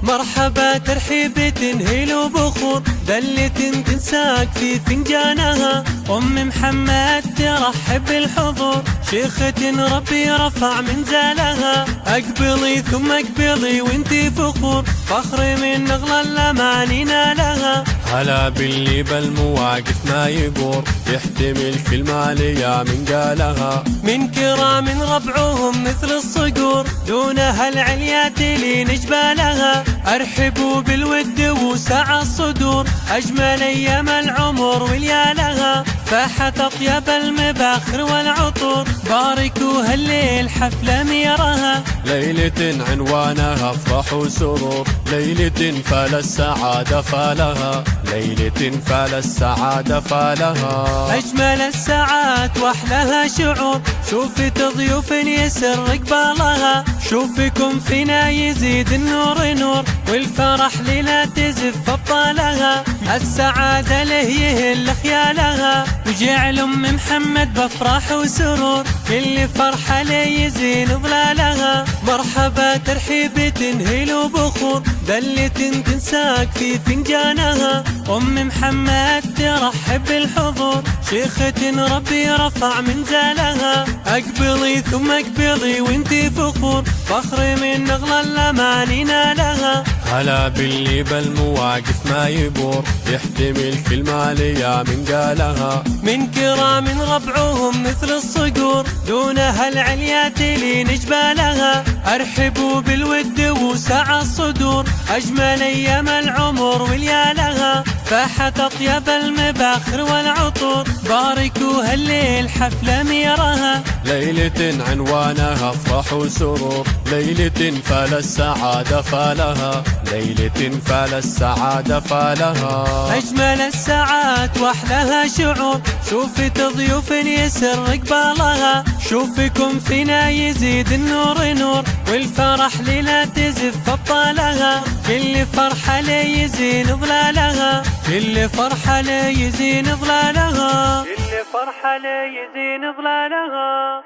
مرحبا ترحيب تنهيل وبخور دلة تنساك في فنجانها. أم محمد ترحب بالحضور شيخة ربي رفع منزلها. أقبلي ثم أقبلي وانتي فخور فخر من أغلى الأماني نالها. هلا باللي بالمواقف ما يبور يحتمل كل ما ليا من قالها. من كرام ربعهم مثل الصقور دونها العليات لي نجبالها. أرحبوا بالود وسع الصدور أجمل أيام العمر وليالها. فاحت أطيب المباخر والعطور باركوا هالليل حفلة ميرها. ليلة عنوانها افراح وسرور ليلة فال السعادة فالها. ليلة فال السعادة فالها. أجمل الساعات وأحلاها شعور شوفت ضيوف يسر قبالها. شوفكم فينا يزيد النور نور والفرح لنا تزف أبطالها. السعادة له يهل خيالها وجعل أم محمد بأفراح وسرور كل فرحة له يزين ظلالها. مرحبا ترحيب تنهيل وبخور دلة تنساك في فنجانها. أم محمد ترحب بالحضور شيخة ربي رفع منزلها. أقبلي ثم أقبلي وانتي فخور فخر من أغلى الأماني نالها. هلا باللي بالمواقف ما يبور يحتمل كل ما ليا من قالها. من كرام ربعهم مثل الصقور دونها العليات لي نجبالها. أرحبوا بالود وسع الصدور أجمل أيام العمر وليالها. فاحت أطيب المباخر والعطور باركوا هالليل حفلة ميرها. ليلة عنوانها افراح وسرور ليلة فال السعادة فالها. ليلة فال السعادة فالها. أجمل الساعات وأحلاها شعور شوفت ضيوف يسر قبالها. شوفكم فينا يزيد النور نور والفرح لنا تزف أبطالها. كل فرحة لي يزين ظلالها. كل فرحة لي يزين ظلالها. كل فرحة لي يزين ظلالها.